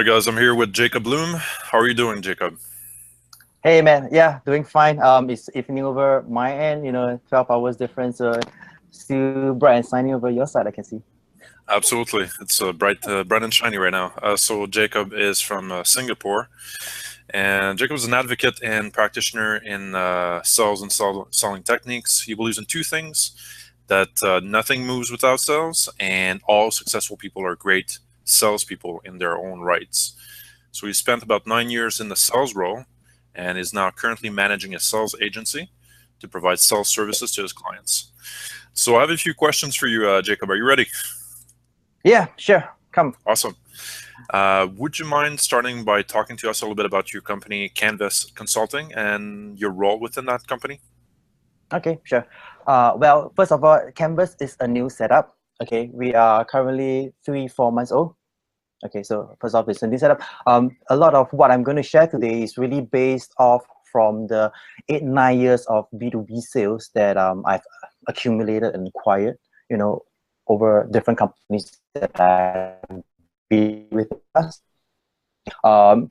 right, guys, I'm here with Jacob LUM. How are you doing, Jacob? Hey man, yeah, doing fine. It's evening over my end, 12 hours difference. Still bright and sunny over your side, I can see. Absolutely. It's bright and shiny right now. So Jacob is from Singapore, and Jacob is an advocate and practitioner in sales and selling techniques. He believes in two things, that nothing moves without sales, and all successful people are great salespeople in their own rights. So he spent about 9 years in the sales role and is now currently managing a sales agency to provide sales services to his clients. So I have a few questions for you, Jacob. Are you ready? Yeah, sure. Come. Awesome. Would you mind starting by talking to us a little bit about your company, Canvas Consulting, and your role within that company? Okay, sure. Well, first of all, Canvas is a new setup. Okay, we are currently 3-4 months old. Okay, so first off, it's a new setup. A lot of what I'm going to share today is really based off from the 8-9 years of B2B sales that I've accumulated and acquired, over different companies that I've been with us.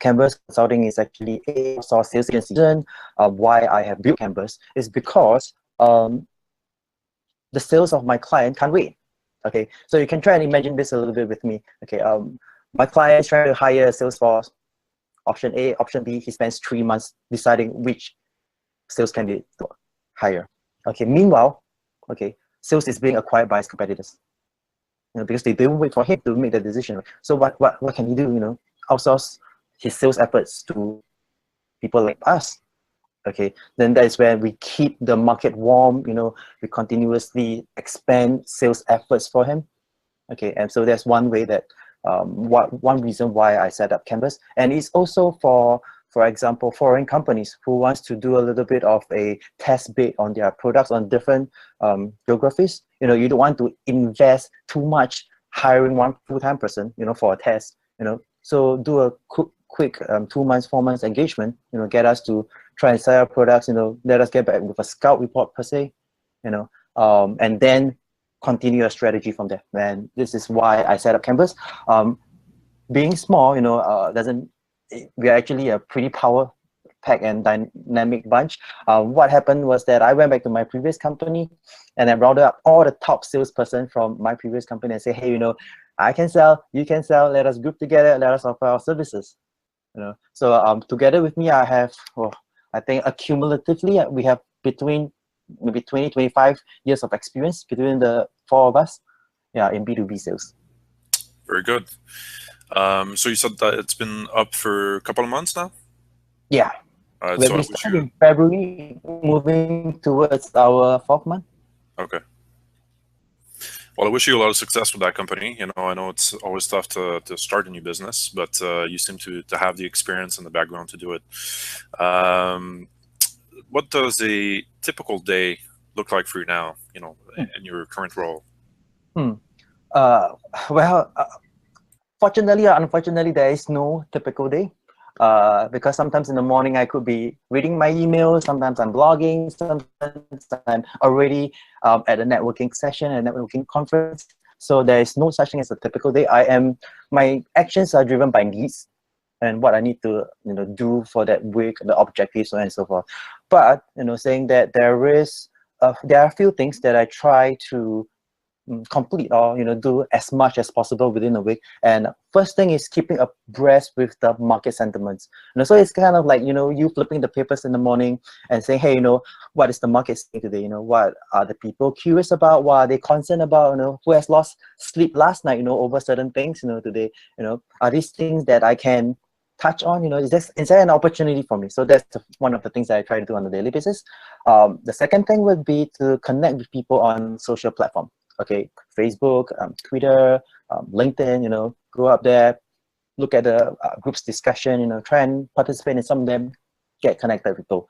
Canvas Consulting is actually a sales agency. Why I have built Canvas is because the sales of my client can't wait. Okay, so you can try and imagine this a little bit with me. Okay, my client is trying to hire a sales force. Option A, option B, he spends 3 months deciding which sales candidate to hire. Okay, meanwhile, okay, sales is being acquired by his competitors. Because they don't wait for him to make the decision. So what can he do? Outsource his sales efforts to people like us. Okay, then that is where we keep the market warm. We continuously expand sales efforts for him. Okay, and so that's one way that one reason why I set up Canvas. And it's also for example, foreign companies who wants to do a little bit of a test bid on their products on different geographies. You don't want to invest too much hiring one full-time person, for a test. So do a quick 2 months, 4 months engagement. Get us to try and sell our products. Let us get back with a scout report per se. And then continue a strategy from there. And this is why I set up Canvas. Being small, we are actually a pretty power-packed and dynamic bunch. What happened was that I went back to my previous company and I rounded up all the top salesperson from my previous company and say, hey, I can sell, you can sell, let us group together, let us offer our services. So together with me, I have, I think accumulatively, we have between maybe 20-25 years of experience between the 4 of us, in B2B sales. Very good. So you said that it's been up for a couple of months now? Yeah. All right, We so started in February, moving towards our 4th month. Okay. Well, I wish you a lot of success with that company. I know it's always tough to start a new business, but you seem to have the experience and the background to do it. What does a typical day look like for you now, in your current role? Well, fortunately or unfortunately, there is no typical day. Because sometimes in the morning I could be reading my emails, sometimes I'm blogging, sometimes I'm already at a networking session, a networking conference. So there is no such thing as a typical day. My actions are driven by needs and what I need to do for that week, the objectives, so on and so forth. But saying that there are a few things that I try to complete or do as much as possible within a week. And first thing is keeping abreast with the market sentiments. So it's kind of like you flipping the papers in the morning and saying, hey, what is the market saying today? What are the people curious about? What are they concerned about? Who has lost sleep last night? Over certain things. Today. Are these things that I can touch on? Is there an opportunity for me? So that's one of the things that I try to do on a daily basis. The second thing would be to connect with people on social platform. Okay, Facebook, Twitter, LinkedIn, go up there, look at the group's discussion, try and participate in some of them, get connected with people.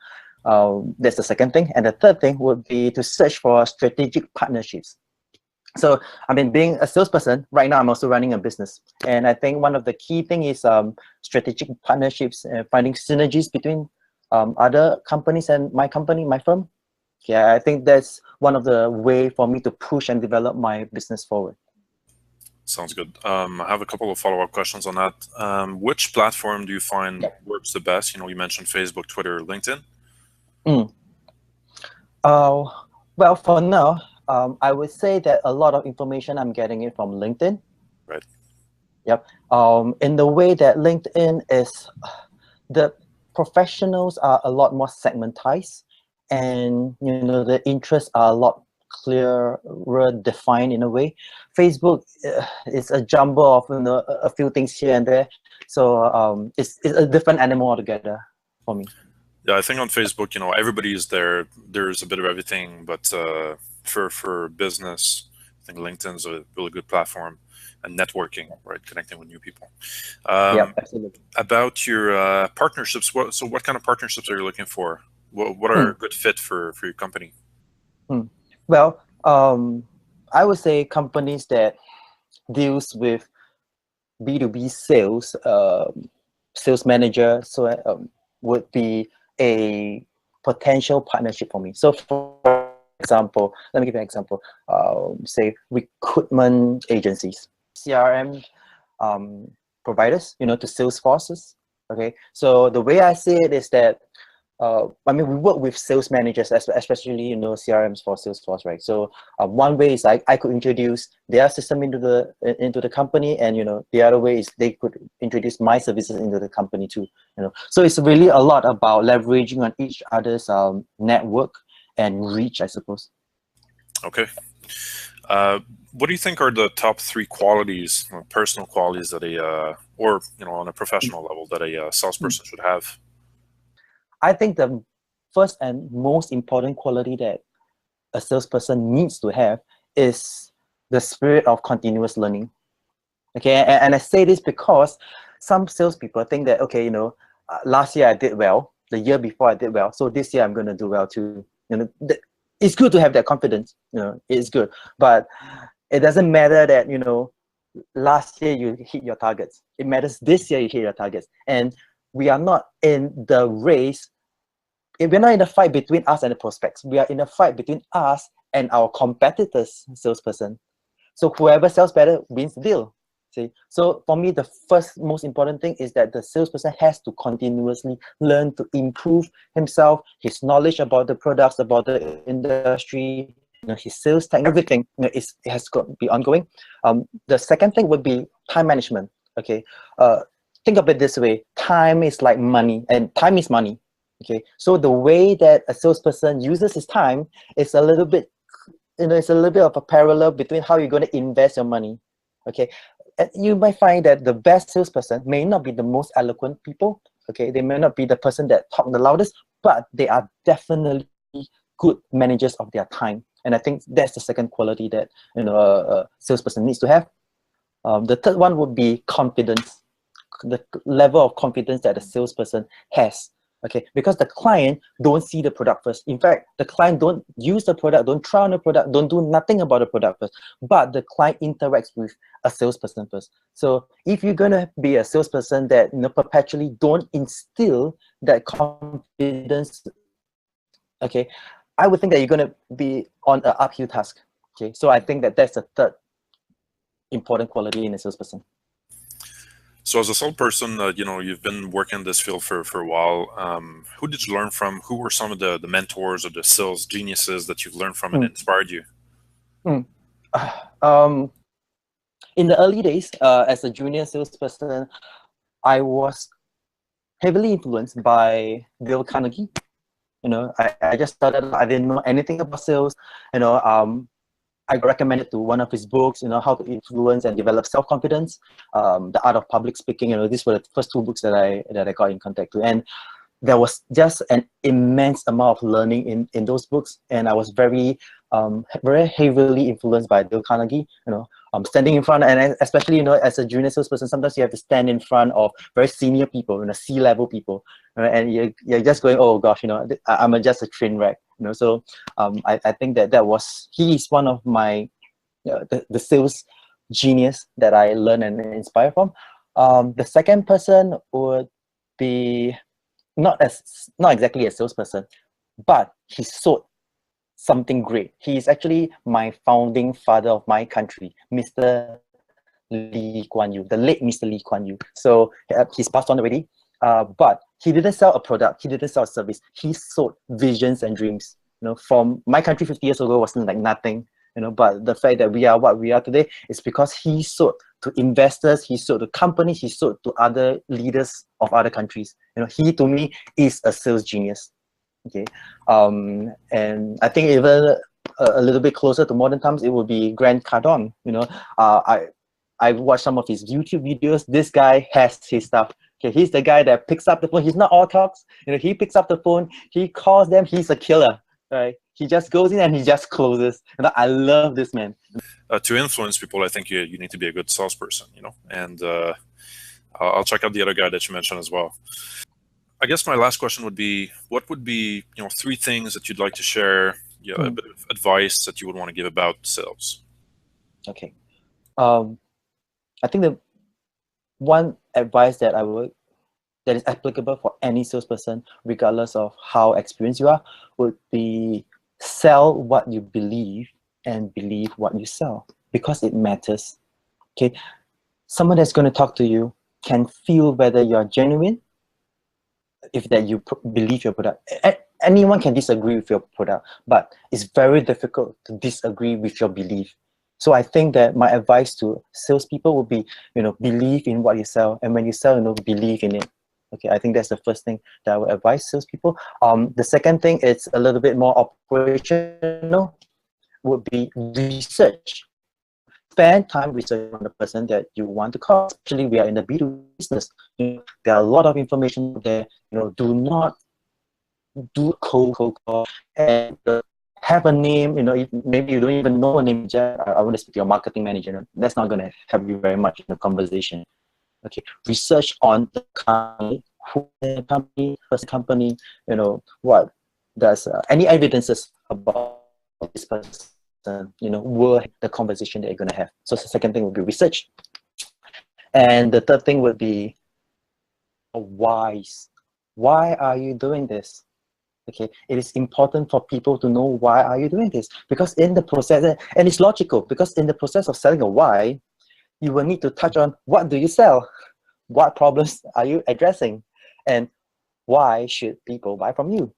That's the second thing. And the third thing would be to search for strategic partnerships. So, being a salesperson, right now I'm also running a business. And I think one of the key things is strategic partnerships and finding synergies between other companies and my company, my firm. Yeah, I think that's one of the way for me to push and develop my business forward. Sounds good. I have a couple of follow-up questions on that. Which platform do you find works the best? You know, you mentioned Facebook, Twitter, LinkedIn. Mm. Well, for now, I would say that a lot of information I'm getting it from LinkedIn. Right. Yep. In the way that LinkedIn is, the professionals are a lot more segmentized, and you know the interests are a lot clearer defined in a way. Facebook is a jumble of, you know, a few things here and there, so it's a different animal altogether for me. Yeah, I think on Facebook, you know, everybody is there. There's a bit of everything, but for business, I think LinkedIn's a really good platform, and networking, right, connecting with new people. Yeah, absolutely. About your partnerships, what kind of partnerships are you looking for? What are a good fit for your company? Well, I would say companies that deals with B2B sales, sales manager, so would be a potential partnership for me. So for example, let me give you an example. Say recruitment agencies, CRM providers, you know, to sales forces. Okay, so the way I see it is that I mean, we work with sales managers, especially, you know, CRMs for Salesforce, right? So one way is I could introduce their system into the company, and you know, the other way is they could introduce my services into the company too. You know, so it's really a lot about leveraging on each other's network and reach, I suppose. Okay. What do you think are the top 3 qualities, personal qualities that or you know, on a professional level, that a salesperson should have? I think the first and most important quality that a salesperson needs to have is the spirit of continuous learning. Okay, and I say this because some salespeople think that, okay, you know, last year I did well, the year before I did well, so this year I'm going to do well too. You know, it's good to have that confidence. You know, it's good, but it doesn't matter that, you know, last year you hit your targets. It matters this year you hit your targets, and we are not in the race. We're not in a fight between us and the prospects. We are in a fight between us and our competitors, salesperson. So whoever sells better wins the deal. See, so for me, the first most important thing is that the salesperson has to continuously learn to improve himself, his knowledge about the products, about the industry, you know, his sales tech, everything. You know, it has got to be ongoing. The second thing would be time management. Okay, think of it this way: time is like money, and time is money. Okay, so the way that a salesperson uses his time is a little bit, you know, it's a little bit of a parallel between how you're going to invest your money. Okay, and you might find that the best salesperson may not be the most eloquent people. Okay, they may not be the person that talk the loudest, but they are definitely good managers of their time. And I think that's the second quality that, you know, a salesperson needs to have. The third one would be confidence, the level of confidence that a salesperson has. Okay, because the client don't see the product first. In fact, the client don't use the product, don't try on the product, don't do nothing about the product first, but the client interacts with a salesperson first. So if you're gonna be a salesperson that, you know, perpetually don't instill that confidence, okay, I would think that you're gonna be on an uphill task. Okay, so I think that that's the third important quality in a salesperson. So as a salesperson, you know, you've been working in this field for a while. Who did you learn from? Who were some of the mentors or the sales geniuses that you've learned from and inspired you? In the early days, as a junior salesperson, I was heavily influenced by Dale Carnegie. You know, I just started, I didn't know anything about sales. You know, I got recommended to one of his books, you know, How to Influence and Develop Self-Confidence, The Art of Public Speaking. You know, these were the first 2 books that I got in contact to. And there was just an immense amount of learning in those books. And I was very heavily influenced by Dale Carnegie. You know, standing in front, and especially, you know, as a junior salesperson, sometimes you have to stand in front of very senior people, you know, C-level people, and you're just going, oh gosh, you know, I'm just a train wreck. You know, so I think that he is one of my the sales genius that I learn and inspire from. The second person would be not exactly a salesperson, but he sold something great. He is actually my founding father of my country, Mr. Lee Kuan Yew, the late Mr. Lee Kuan Yew. So he's passed on already, but he didn't sell a product, he didn't sell a service, he sold visions and dreams. You know, from my country 50 years ago wasn't like nothing, you know, but the fact that we are what we are today is because he sold to investors, he sold to companies, he sold to other leaders of other countries. You know, he to me is a sales genius. Okay, and I think even a little bit closer to modern times, it would be Grant Cardone. You know, I watched some of his YouTube videos. This guy has his stuff. Okay, he's the guy that picks up the phone. He's not all talks. You know, he picks up the phone. He calls them. He's a killer. Right? He just goes in and he just closes. And I love this man. To influence people, I think you need to be a good salesperson. You know, and I'll check out the other guy that you mentioned as well. I guess my last question would be, what would be 3 things that you'd like to share, a bit of advice that you would want to give about sales? Okay, I think the one advice that that is applicable for any salesperson, regardless of how experienced you are, would be sell what you believe and believe what you sell, because it matters. Okay, someone that's going to talk to you can feel whether you are genuine, if that you believe your product. Anyone can disagree with your product, but it's very difficult to disagree with your belief. So I think that my advice to salespeople would be, believe in what you sell, and when you sell, believe in it. Okay, I think that's the first thing that I would advise salespeople. The second thing, it's a little bit more operational, would be research. Spend time researching on the person that you want to call. Especially we are in the B2B business. There are a lot of information there. Do not do cold call and have a name. Maybe you don't even know a name. I want to speak to your marketing manager. That's not going to help you very much in the conversation. Okay, research on the company, who the company, first company. What does any evidences about this person? Will the conversation that you're going to have. So the second thing would be research. And the third thing would be whys. Why are you doing this? Okay, it is important for people to know why are you doing this, because in the process, and it's logical, because in the process of selling a why, you will need to touch on what do you sell, what problems are you addressing, and why should people buy from you.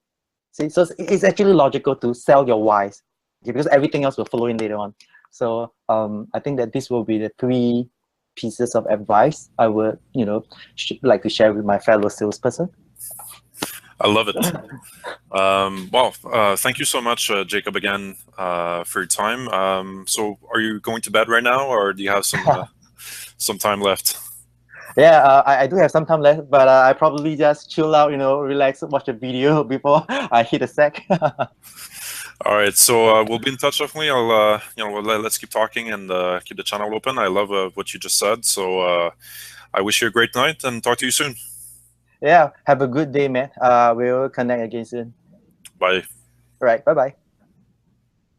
See, so it's actually logical to sell your whys. Okay, because everything else will follow in later on. So I think that this will be the 3 pieces of advice I would, like to share with my fellow salesperson. I love it. Well, thank you so much, Jacob, again, for your time. So are you going to bed right now, or do you have some time left? Yeah, I do have some time left, but I probably just chill out, relax, watch a video before I hit a sack. All right, so we'll be in touch definitely. I'll, let's keep talking and keep the channel open. I love what you just said. So I wish you a great night and talk to you soon. Yeah, have a good day, man. We'll connect again soon. Bye. All right, bye-bye.